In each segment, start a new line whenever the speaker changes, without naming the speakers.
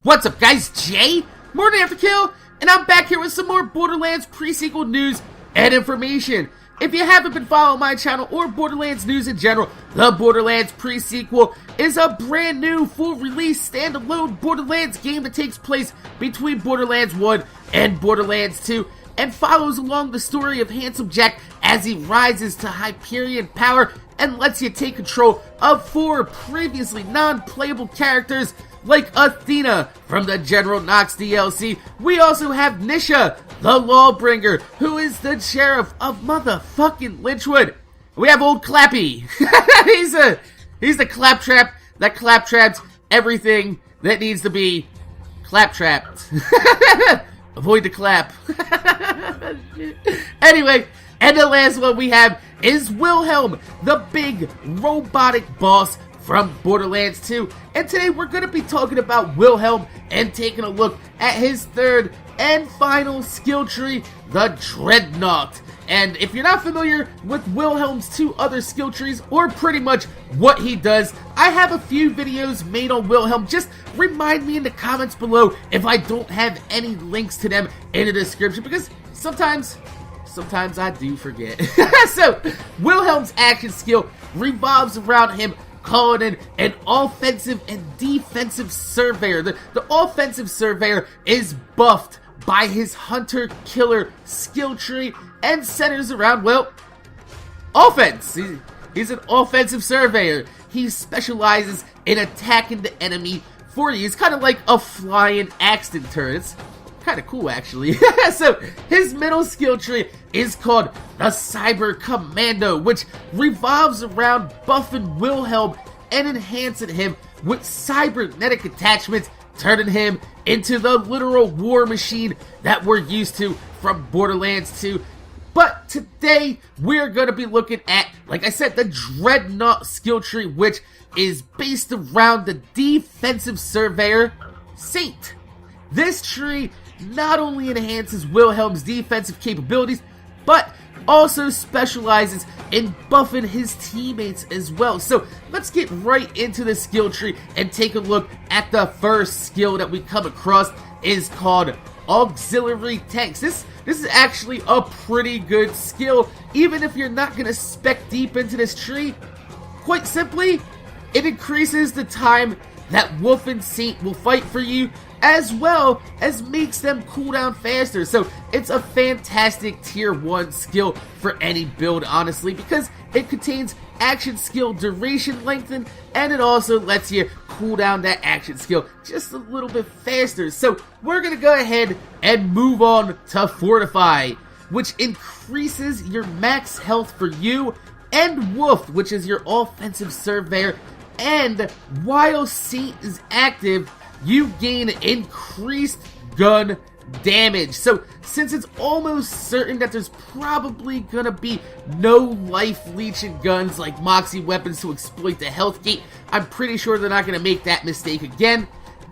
What's up, guys? Jay, MorninAfterKill, and I'm back here with some more Borderlands Presequel news and information. If you haven't been following my channel or Borderlands news in general, the Borderlands Presequel is a brand new full-release standalone Borderlands game that takes place between Borderlands 1 and Borderlands 2 and follows along the story of Handsome Jack as he rises to Hyperion power and lets you take control of 4 previously non-playable characters like Athena from the General Knox DLC. We also have Nisha, the Lawbringer, who is the sheriff of motherfucking Lynchwood. We have old Clappy. he's the claptrap that claptraps everything that needs to be claptrapped. Avoid the clap. Anyway, and the last one we have is Wilhelm, the big robotic boss from Borderlands 2. And today we're going to be talking about Wilhelm and taking a look at his third and final skill tree, the Dreadnought. And if you're not familiar with Wilhelm's 2 other skill trees, or pretty much what he does, I have a few videos made on Wilhelm. Just remind me in the comments below if I don't have any links to them in the description, because sometimes I do forget. So, Wilhelm's action skill revolves around him calling in an offensive and defensive surveyor. The offensive surveyor is buffed by his hunter-killer skill tree and centers around, well, offense. He's an offensive surveyor. He specializes in attacking the enemy for you. He's kind of like a flying Axton turret. It's kind of cool, actually. So, his middle skill tree is called the Cyber Commando, which revolves around buffing Wilhelm and enhancing him with cybernetic attachments, turning him into the literal war machine that we're used to from Borderlands 2. But today, we're going to be looking at, like I said, the Dreadnought skill tree, which is based around the defensive surveyor, Saint. This tree not only enhances Wilhelm's defensive capabilities, but also specializes in buffing his teammates as well. So let's get right into the skill tree and take a look at the first skill that we come across. Is called Auxiliary Tanks. This is actually a pretty good skill, even if you're not going to spec deep into this tree. Quite simply, it increases the time that Wolf and Saint will fight for you, as well as makes them cool down faster. So it's a fantastic tier 1 skill for any build, honestly, because it contains action skill duration lengthen, and it also lets you cool down that action skill just a little bit faster. So we're gonna go ahead and move on to Fortify, which increases your max health for you and Wolf, which is your offensive surveyor. And while Saint is active, you gain increased gun damage. So, since it's almost certain that there's probably gonna be no life-leeching guns like Moxie weapons to exploit the health gate, I'm pretty sure they're not gonna make that mistake again.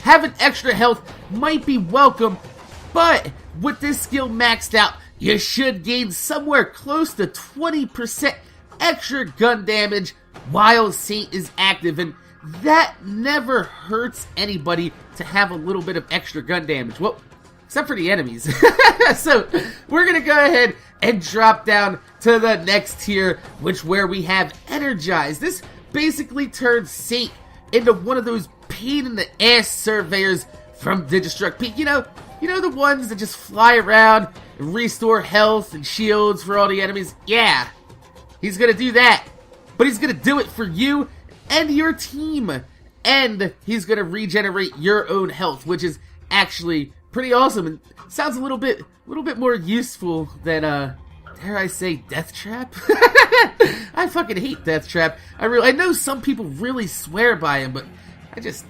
Having extra health might be welcome, but with this skill maxed out, you should gain somewhere close to 20% extra gun damage while Saint is active, and that never hurts anybody to have a little bit of extra gun damage. Well, except for the enemies. So, we're gonna go ahead and drop down to the next tier, where we have Energize. This basically turns Saint into one of those pain-in-the-ass surveyors from Digistruct Peak. You know the ones that just fly around and restore health and shields for all the enemies? Yeah, he's gonna do that. But he's gonna do it for you and your team, and he's gonna regenerate your own health, which is actually pretty awesome and sounds a little bit more useful than dare I say Death Trap? I fucking hate Death Trap. I know some people really swear by him, but I just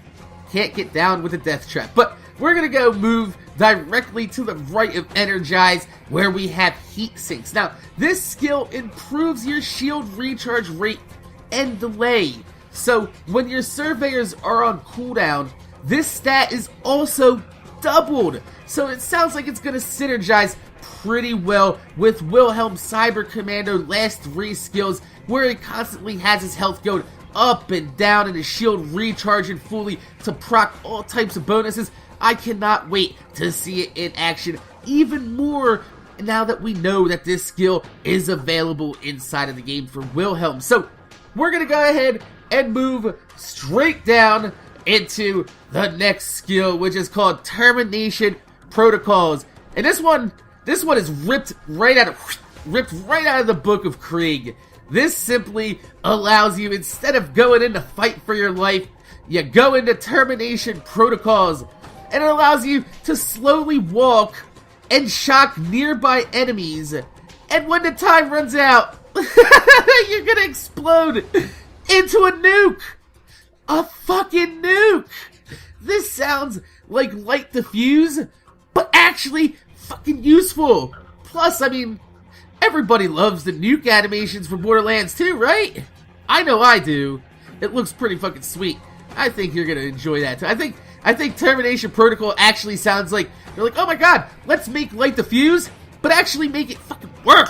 can't get down with the Death Trap. But we're gonna go move directly to the right of Energize, where we have Heatsinks. Now, this skill improves your shield recharge rate and delay. So, when your surveyors are on cooldown, this stat is also doubled. So it sounds like it's going to synergize pretty well with Wilhelm's Cyber Commando last 3 skills, where he constantly has his health going up and down and his shield recharging fully to proc all types of bonuses. I cannot wait to see it in action even more now that we know that this skill is available inside of the game for Wilhelm. So we're going to go ahead and move straight down into the next skill, which is called Termination Protocols. And this one is ripped right out of the book of Krieg. This simply allows you, instead of going in to fight for your life, you go into Termination Protocols, and it allows you to slowly walk and shock nearby enemies. And when the time runs out, you're gonna explode into a nuke! A fucking nuke! This sounds like light diffuse, but actually fucking useful. Plus, I mean, everybody loves the nuke animations from Borderlands 2, right? I know I do. It looks pretty fucking sweet. I think you're gonna enjoy that too. I think Termination Protocol actually sounds like they're like, oh my god, let's make light diffuse, but actually make it fucking work.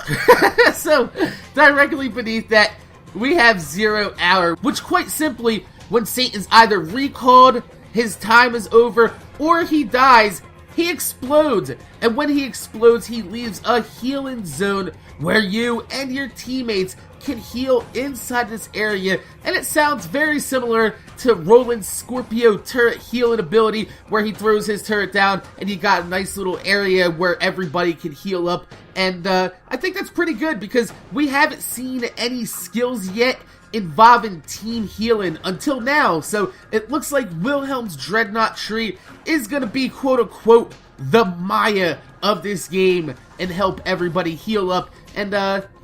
So directly beneath that, we have 0 hour, which quite simply, when Satan's either recalled, his time is over, or he dies, he explodes. And when he explodes, he leaves a healing zone where you and your teammates can heal inside this area. And it sounds very similar to Roland's Scorpio turret healing ability, where he throws his turret down and you got a nice little area where everybody can heal up. And I think that's pretty good, because we haven't seen any skills yet involving team healing until now. So it looks like Wilhelm's Dreadnought tree is going to be quote-unquote the Maya of this game and help everybody heal up and,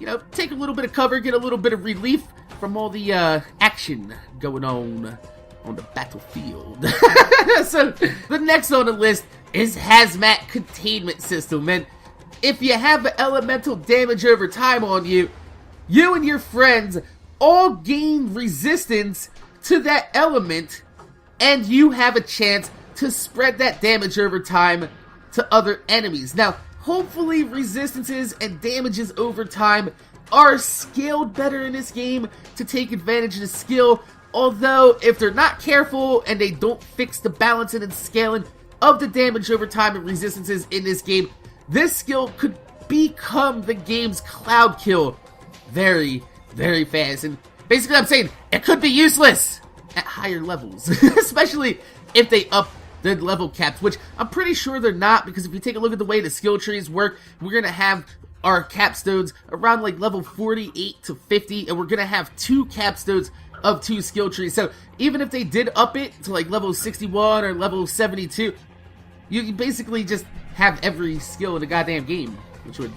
you know, take a little bit of cover, get a little bit of relief from all the action going on the battlefield. So the next on the list is Hazmat Containment System. And if you have elemental damage over time on you, you and your friends all gain resistance to that element, and you have a chance to spread that damage over time to other enemies. Now, hopefully resistances and damages over time are scaled better in this game to take advantage of the skill, although if they're not careful and they don't fix the balancing and scaling of the damage over time and resistances in this game, this skill could become the game's cloud kill very, very fast. And basically I'm saying it could be useless at higher levels, especially if they up the level caps, which I'm pretty sure they're not, because if you take a look at the way the skill trees work, we're going to have our capstones around like level 48 to 50, and we're going to have 2 capstones of 2 skill trees. So even if they did up it to like level 61 or level 72, you basically just have every skill in the goddamn game, which would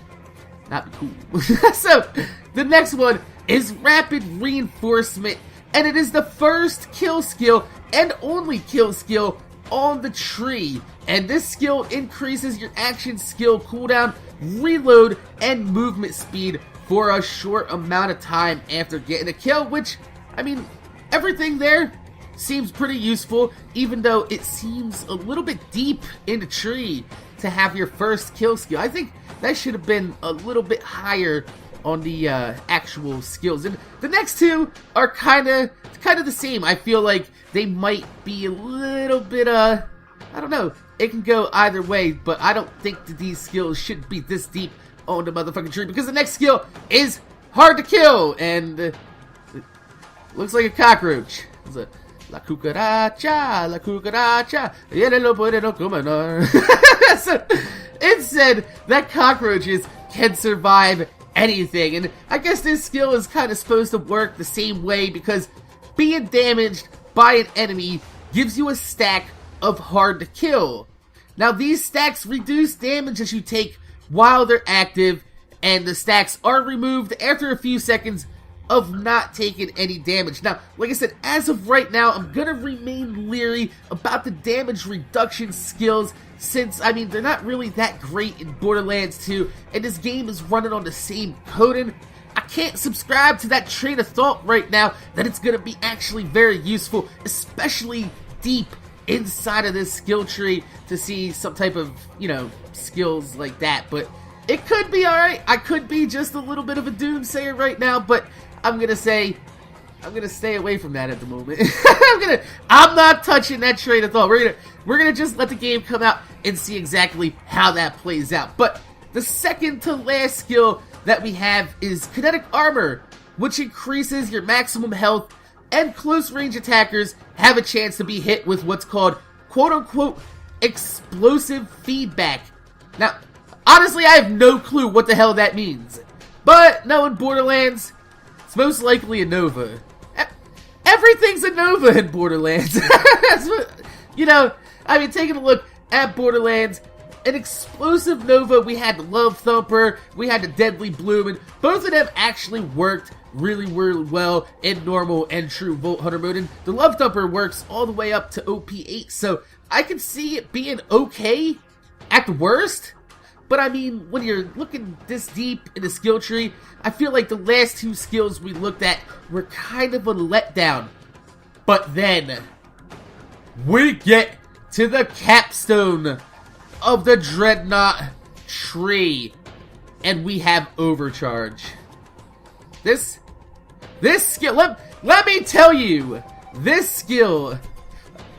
not be cool. So the next one is Rapid Reinforcement, and it is the first kill skill and only kill skill on the tree. And this skill increases your action skill cooldown, reload, and movement speed for a short amount of time after getting a kill, which, I mean, everything there seems pretty useful, even though it seems a little bit deep in the tree to have your first kill skill. I think that should have been a little bit higher on the actual skills. And the next 2 are kind of the same. I feel like they might be a little bit, I don't know. It can go either way, but I don't think that these skills should be this deep on the motherfucking tree, because the next skill is Hard to Kill, and it looks like a cockroach. It's a La cucaracha, so it said that cockroaches can survive anything, and I guess this skill is kind of supposed to work the same way, because being damaged by an enemy gives you a stack of Hard to Kill. Now, these stacks reduce damage as you take while they're active, and the stacks are removed after a few seconds of not taking any damage. Now, like I said, as of right now, I'm gonna remain leery about the damage reduction skills, since, I mean, they're not really that great in Borderlands 2, and this game is running on the same coding. I can't subscribe to that train of thought right now that it's gonna be actually very useful, especially deep inside of this skill tree, to see some type of, you know, skills like that. But it could be alright. I could be just a little bit of a doomsayer right now, but I'm gonna say I'm gonna stay away from that at the moment. I'm not touching that trait at all. We're gonna just let the game come out and see exactly how that plays out. But the second to last skill that we have is Kinetic Armor, which increases your maximum health, and close range attackers have a chance to be hit with what's called quote-unquote explosive feedback. Now, honestly, I have no clue what the hell that means. But, knowing Borderlands, it's most likely a Nova. Everything's a Nova in Borderlands. That's what, you know, I mean, taking a look at Borderlands, an explosive Nova, we had the Love Thumper, we had the Deadly Bloom, and both of them actually worked really well in normal and true Vault Hunter mode, and the Love Thumper works all the way up to OP8, so I can see it being okay at the worst. But I mean, when you're looking this deep in the skill tree, I feel like the last two skills we looked at were kind of a letdown. But then, we get to the capstone of the Dreadnought tree, and we have Overcharge. This skill, let me tell you, this skill,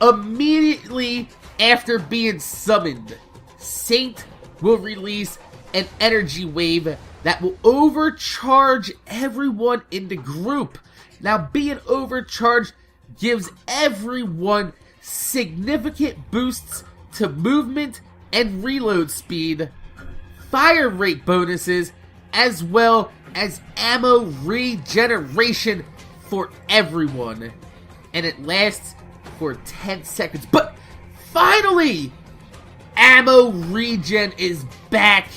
immediately after being summoned, Saint will release an energy wave that will overcharge everyone in the group. Now, being overcharged gives everyone significant boosts to movement and reload speed, fire rate bonuses, as well as ammo regeneration for everyone. And it lasts for 10 seconds. But finally, ammo regen is back,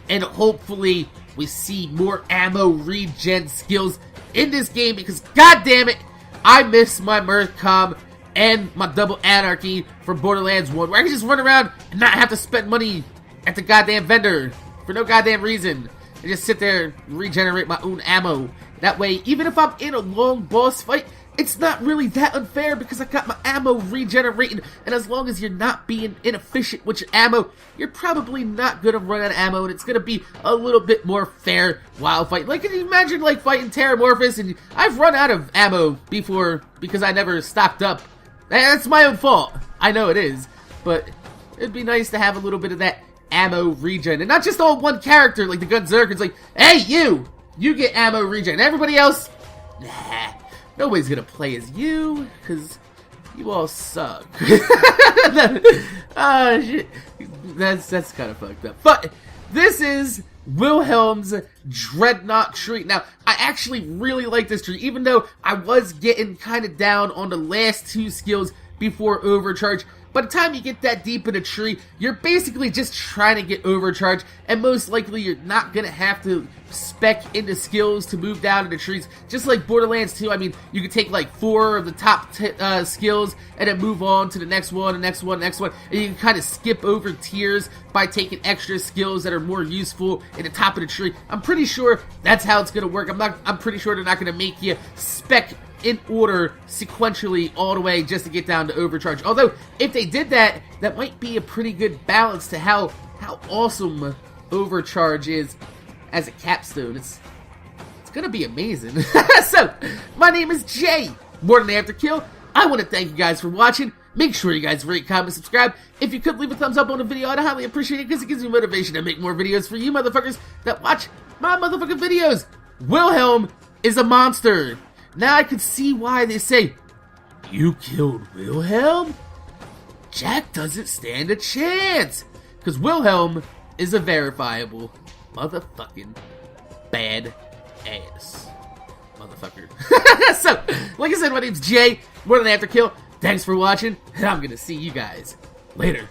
and hopefully we see more ammo regen skills in this game, because god damn it, I miss my Mirthcom and my Double Anarchy from Borderlands 1, where I can just run around and not have to spend money at the goddamn vendor for no goddamn reason, and just sit there and regenerate my own ammo. That way, even if I'm in a long boss fight, it's not really that unfair because I got my ammo regenerating, and as long as you're not being inefficient with your ammo, you're probably not going to run out of ammo, and it's going to be a little bit more fair while fighting. Like, can you imagine, like, fighting Terramorphous, and I've run out of ammo before because I never stocked up. That's my own fault. I know it is, but it'd be nice to have a little bit of that ammo regen, and not just all one character, like the Gunzerk. It's like, hey, you get ammo regen. Everybody else, nah. Nobody's gonna play as you, because you all suck. Oh, shit. That's kind of fucked up. But this is Wilhelm's Dreadnought tree. Now, I actually really like this tree, even though I was getting kind of down on the last two skills before Overcharge. By the time you get that deep in a tree, you're basically just trying to get Overcharge, and most likely you're not going to have to spec into skills to move down into trees. Just like Borderlands 2, I mean, you could take like 4 of the top skills and then move on to the next one, and next one, and you can kind of skip over tiers by taking extra skills that are more useful in the top of the tree. I'm pretty sure that's how it's going to work. I'm pretty sure they're not going to make you spec in order sequentially all the way just to get down to Overcharge. Although, if they did that, that might be a pretty good balance to how awesome Overcharge is as a capstone. It's gonna be amazing. So, my name is Jay, MorninAfterKill. I want to thank you guys for watching. Make sure you guys rate, comment, subscribe. If you could leave a thumbs up on the video, I'd highly appreciate it, because it gives me motivation to make more videos for you motherfuckers that watch my motherfucking videos. Wilhelm is a monster. Now I can see why they say, you killed Wilhelm? Jack doesn't stand a chance. Because Wilhelm is a verifiable motherfucking bad ass motherfucker. So, like I said, my name's Jay, MorninAfterKill. Thanks for watching, and I'm going to see you guys later.